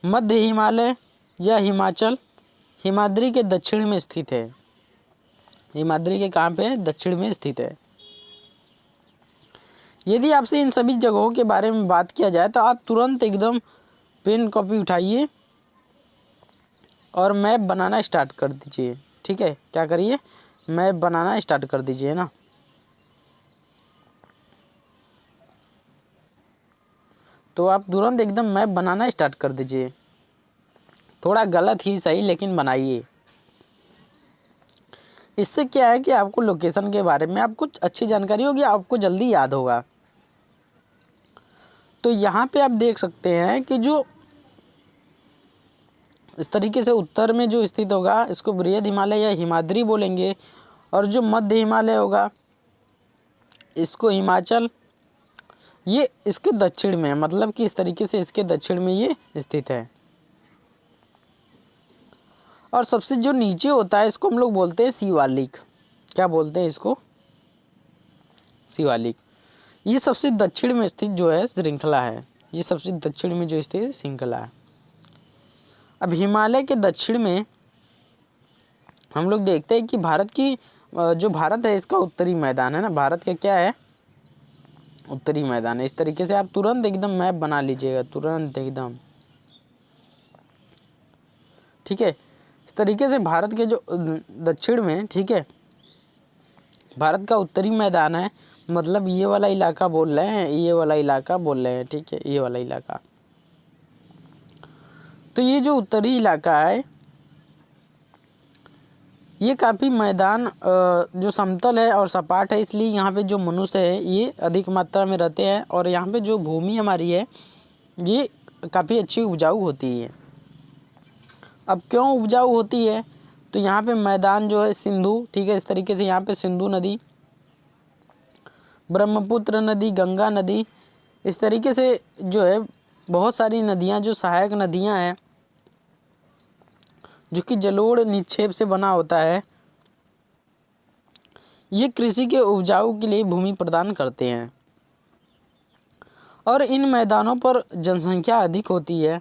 मध्य हिमालय या हिमाचल, हिमाद्री के दक्षिण में स्थित है। हिमाद्री के कहाँ पे है, दक्षिण में स्थित है। यदि आपसे इन सभी जगहों के बारे में बात किया जाए तो आप तुरंत एकदम पेन कॉपी उठाइए और मैप बनाना स्टार्ट कर दीजिए, ठीक है। क्या करिए, मैप बनाना स्टार्ट कर दीजिए ना। तो आप तुरंत एकदम मैप बनाना स्टार्ट कर दीजिए, थोड़ा गलत ही सही लेकिन बनाइए। इससे क्या है कि आपको लोकेशन के बारे में आपको अच्छी जानकारी होगी, आपको जल्दी याद होगा। तो यहाँ पे आप देख सकते हैं कि जो इस तरीके से उत्तर में जो स्थित होगा इसको बृहद हिमालय या हिमाद्री बोलेंगे, और जो मध्य हिमालय होगा इसको हिमाचल। ये इसके दक्षिण में है, मतलब कि इस तरीके से इसके दक्षिण में ये स्थित है। और सबसे जो नीचे होता है इसको हम लोग बोलते हैं शिवालिक। क्या बोलते हैं इसको? शिवालिक। ये सबसे दक्षिण में स्थित जो है श्रृंखला है, ये सबसे दक्षिण में जो स्थित श्रृंखला है। अब हिमालय के दक्षिण में हम लोग देखते हैं कि भारत की जो भारत है इसका उत्तरी मैदान है ना, भारत का क्या है? उत्तरी मैदान है। इस तरीके से आप तुरंत एकदम मैप बना लीजिएगा, तुरंत एकदम, ठीक है। इस तरीके से भारत के जो दक्षिण में, ठीक है, भारत का उत्तरी मैदान है, मतलब ये वाला इलाका बोल रहे हैं, ये वाला इलाका बोल रहे हैं, ठीक है, ये वाला इलाका। तो ये जो उत्तरी इलाका है ये काफ़ी मैदान जो समतल है और सपाट है, इसलिए यहाँ पे जो मनुष्य है ये अधिक मात्रा में रहते हैं, और यहाँ पे जो भूमि हमारी है ये काफ़ी अच्छी उपजाऊ होती है। अब क्यों उपजाऊ होती है? तो यहाँ पे मैदान जो है सिंधु, ठीक है, इस तरीके से यहाँ पे सिंधु नदी, ब्रह्मपुत्र नदी, गंगा नदी, इस तरीके से जो है बहुत सारी नदियाँ जो सहायक नदियाँ हैं जो कि जलोढ़ निक्षेप से बना होता है, ये कृषि के उपजाऊ के लिए भूमि प्रदान करते हैं। और इन मैदानों पर जनसंख्या अधिक होती है।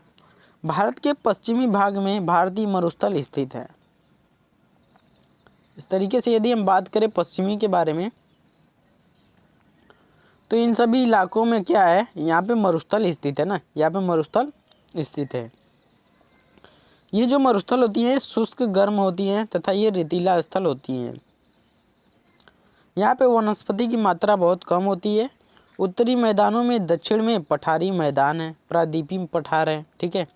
भारत के पश्चिमी भाग में भारतीय मरुस्थल स्थित है। इस तरीके से यदि हम बात करें पश्चिमी के बारे में, तो इन सभी इलाकों में क्या है, यहाँ पे मरुस्थल स्थित है ना, यहाँ पे मरुस्थल स्थित है। ये जो मरुस्थल होती है शुष्क गर्म होती हैं तथा ये रेतीला स्थल होती हैं। यहाँ पे वनस्पति की मात्रा बहुत कम होती है। उत्तरी मैदानों में दक्षिण में पठारी मैदान है, प्रायद्वीपीय पठार है, ठीक है।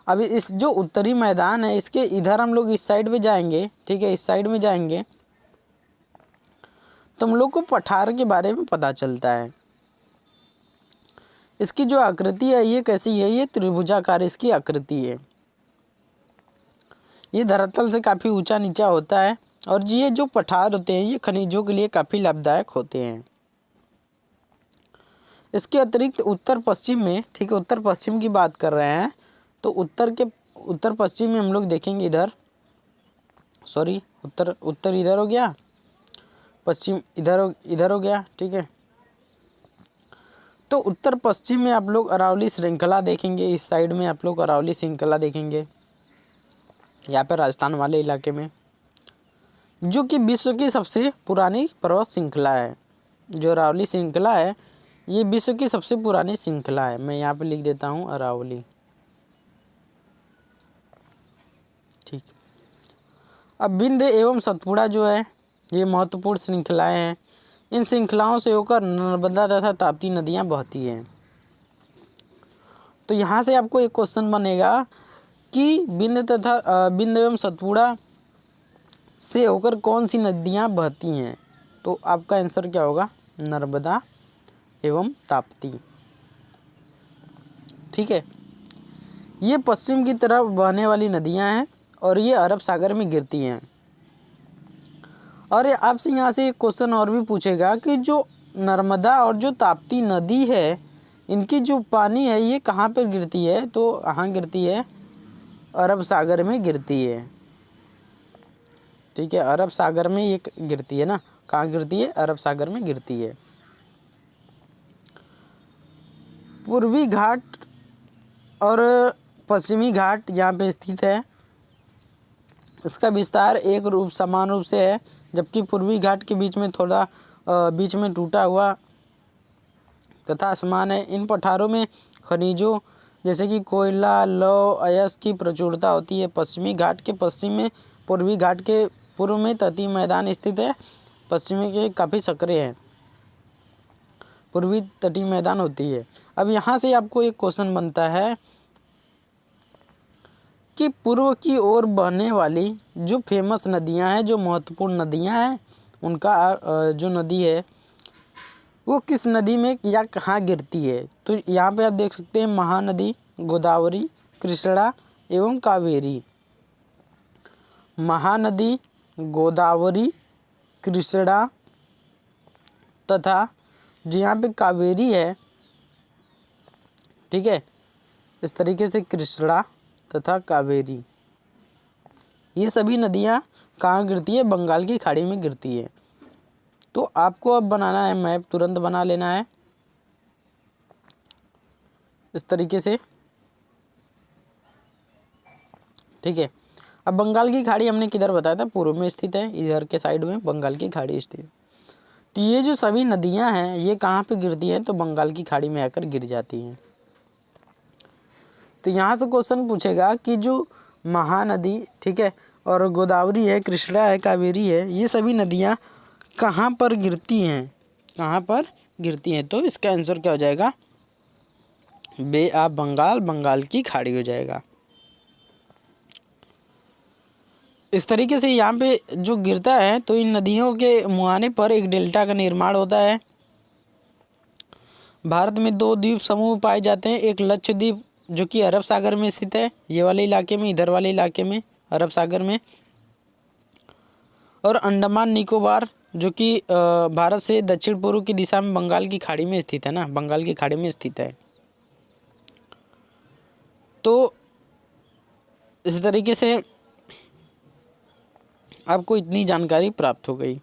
अभी इस जो उत्तरी मैदान है इसके इधर हम लोग इस साइड में जाएंगे, ठीक है, इस साइड में जाएंगे तो हम लोग को पठार के बारे में पता चलता है। इसकी जो आकृति है ये कैसी है? ये त्रिभुजाकार इसकी आकृति है। ये धरातल से काफ़ी ऊंचा नीचा होता है, और ये जो पठार होते हैं ये खनिजों के लिए काफ़ी लाभदायक होते हैं। इसके अतिरिक्त उत्तर पश्चिम में, ठीक है, उत्तर पश्चिम की बात कर रहे हैं तो उत्तर पश्चिम में हम लोग देखेंगे इधर, सॉरी, उत्तर इधर हो गया, पश्चिम इधर हो गया, ठीक है। तो उत्तर पश्चिम में आप लोग अरावली श्रृंखला देखेंगे, इस साइड में आप लोग अरावली श्रृंखला देखेंगे, यहाँ पे राजस्थान वाले इलाके में, जो कि विश्व की सबसे पुरानी पर्वत श्रृंखला है। जो अरावली श्रृंखला है ये विश्व की सबसे पुरानी श्रृंखला है। मैं यहाँ पे लिख देता हूँ अरावली, ठीक। अब विंध्य एवं सतपुड़ा जो है ये महत्वपूर्ण श्रृंखलाएं हैं। इन श्रृंखलाओं से होकर नर्मदा तथा ताप्ती नदियाँ बहती हैं। तो यहाँ से आपको एक क्वेश्चन बनेगा कि विंध्य एवं सतपुड़ा से होकर कौन सी नदियाँ बहती हैं? तो आपका आंसर क्या होगा? नर्मदा एवं ताप्ती, ठीक है। ये पश्चिम की तरफ बहने वाली नदियाँ हैं और ये अरब सागर में गिरती हैं। और आपसे यहाँ से एक क्वेश्चन और भी पूछेगा कि जो नर्मदा और जो ताप्ती नदी है इनकी जो पानी है ये कहाँ पर गिरती है? तो कहाँ गिरती है? अरब सागर में गिरती है, ठीक है। अरब सागर में ये गिरती है ना, कहाँ गिरती है? अरब सागर में गिरती है। पूर्वी घाट और पश्चिमी घाट यहाँ पे स्थित है। इसका विस्तार एक रूप समान रूप से है, जबकि पूर्वी घाट के बीच में थोड़ा बीच में टूटा हुआ तथा असमान है। इन पठारों में खनिजों जैसे कि कोयला, लौह, अयस्क की प्रचुरता होती है। पश्चिमी घाट के पश्चिम में, पूर्वी घाट के पूर्व में तटीय मैदान स्थित है। पश्चिमी के काफ़ी सक्रिय है, पूर्वी तटीय मैदान होती है। अब यहाँ से आपको एक क्वेश्चन बनता है कि पूर्व की ओर बहने वाली जो फेमस नदियां हैं, जो महत्वपूर्ण नदियां हैं, उनका जो नदी है वो किस नदी में या कहाँ गिरती है। तो यहाँ पे आप देख सकते हैं महानदी, गोदावरी, कृष्णा एवं कावेरी। महानदी, गोदावरी, कृष्णा तथा जो यहाँ पे कावेरी है, ठीक है, इस तरीके से कृष्णा तथा कावेरी, ये सभी नदियाँ कहाँ गिरती है, बंगाल की खाड़ी में गिरती है। तो आपको अब बनाना है मैप, तुरंत बना लेना है इस तरीके से, ठीक है। अब बंगाल की खाड़ी हमने किधर बताया था, पूर्व में स्थित है, इधर के साइड में बंगाल की खाड़ी स्थित है। तो ये जो सभी नदियां हैं ये कहाँ पे गिरती हैं, तो बंगाल की खाड़ी में आकर गिर जाती हैं। तो यहाँ से क्वेश्चन पूछेगा कि जो महानदी, ठीक है, और गोदावरी है, कृष्णा है, कावेरी है, ये सभी नदियाँ कहाँ पर गिरती हैं, कहाँ पर गिरती हैं। तो इसका आंसर क्या हो जाएगा, बे ऑफ बंगाल, बंगाल की खाड़ी हो जाएगा। इस तरीके से यहाँ पे जो गिरता है तो इन नदियों के मुहाने पर एक डेल्टा का निर्माण होता है। भारत में 2 द्वीप समूह पाए जाते हैं, एक लक्षद्वीप जो कि अरब सागर में स्थित है, ये वाले इलाके में, इधर वाले इलाके में अरब सागर में, और अंडमान निकोबार जो कि भारत से दक्षिण पूर्व की दिशा में बंगाल की खाड़ी में स्थित है ना, बंगाल की खाड़ी में स्थित है। तो इस तरीके से आपको इतनी जानकारी प्राप्त हो गई।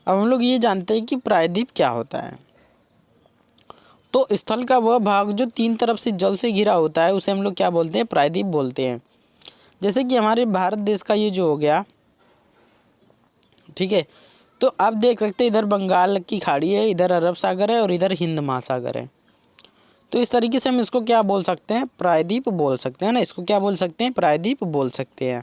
अब हम लोग ये जानते हैं कि प्रायद्वीप क्या होता है। तो स्थल का वह भाग जो 3 तरफ से जल से घिरा होता है उसे हम लोग क्या बोलते हैं, प्रायद्वीप बोलते हैं। जैसे कि हमारे भारत देश का ये जो हो गया, ठीक है, तो आप देख सकते हैं इधर बंगाल की खाड़ी है, इधर अरब सागर है और इधर हिंद महासागर है। तो इस तरीके से हम इसको क्या बोल सकते हैं, प्रायद्वीप बोल सकते हैं ना, इसको क्या बोल सकते हैं, प्रायद्वीप बोल सकते हैं।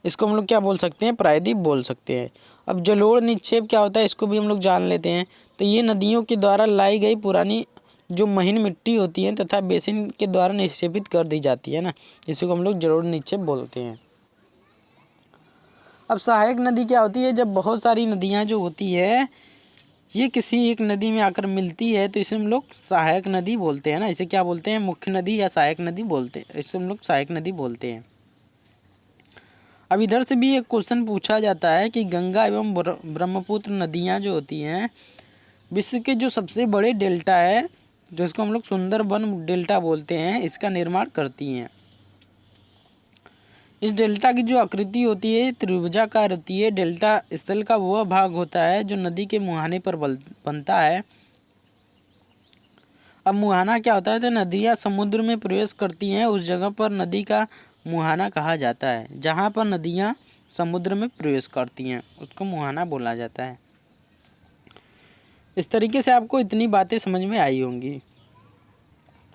इसको हम लोग क्या बोल सकते हैं, प्रायद्वीप बोल सकते हैं। अब जलोढ़ निक्षेप क्या होता है इसको भी हम लोग जान लेते हैं। तो ये नदियों के द्वारा लाई गई पुरानी जो महीन मिट्टी होती है तथा बेसिन के द्वारा निक्षेपित कर दी जाती है ना, इसी को हम लोग जलोढ़ निक्षेप बोलते हैं। अब सहायक नदी क्या होती है, जब बहुत सारी नदियाँ जो होती है ये किसी एक नदी में आकर मिलती है तो इसे हम लोग सहायक नदी बोलते हैं ना, इसे क्या बोलते हैं, मुख्य नदी या सहायक नदी बोलते हैं, इसे हम लोग सहायक नदी बोलते हैं। अब इधर से भी एक क्वेश्चन पूछा जाता है कि गंगा एवं ब्रह्मपुत्र नदियाँ जो होती हैं विश्व के जो सबसे बड़े डेल्टा है, जो इसको हम लोग सुंदरबन डेल्टा बोलते हैं, इसका निर्माण करती हैं। इस डेल्टा की जो आकृति होती है त्रिभुजाकार होती है। डेल्टा स्थल का वह भाग होता है जो नदी के मुहाने पर बनता है। अब मुहाना क्या होता है, तो नदियाँ समुद्र में प्रवेश करती हैं उस जगह पर नदी का मुहाना कहा जाता है। जहाँ पर नदियाँ समुद्र में प्रवेश करती हैं उसको मुहाना बोला जाता है। इस तरीके से आपको इतनी बातें समझ में आई होंगी।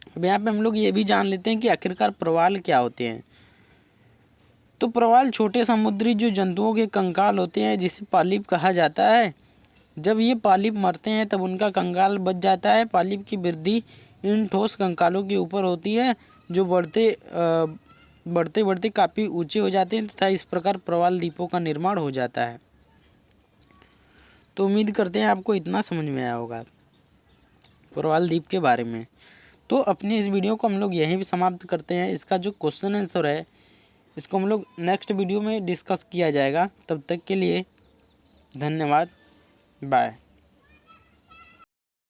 अब यहाँ पे हम लोग ये भी जान लेते हैं कि आखिरकार प्रवाल क्या होते हैं। तो प्रवाल छोटे समुद्री जो जंतुओं के कंकाल होते हैं जिसे पॉलिप कहा जाता है। जब ये पॉलिप मरते हैं तब उनका कंकाल बच जाता है। पॉलिप की वृद्धि इन ठोस कंकालों के ऊपर होती है जो बढ़ते बढ़ते काफ़ी ऊंचे हो जाते हैं तथा इस प्रकार प्रवाल द्वीपों का निर्माण हो जाता है। तो उम्मीद करते हैं आपको इतना समझ में आया होगा प्रवाल द्वीप के बारे में। तो अपनी इस वीडियो को हम लोग यहीं भी समाप्त करते हैं। इसका जो क्वेश्चन आंसर है इसको हम लोग नेक्स्ट वीडियो में डिस्कस किया जाएगा। तब तक के लिए धन्यवाद, बाय।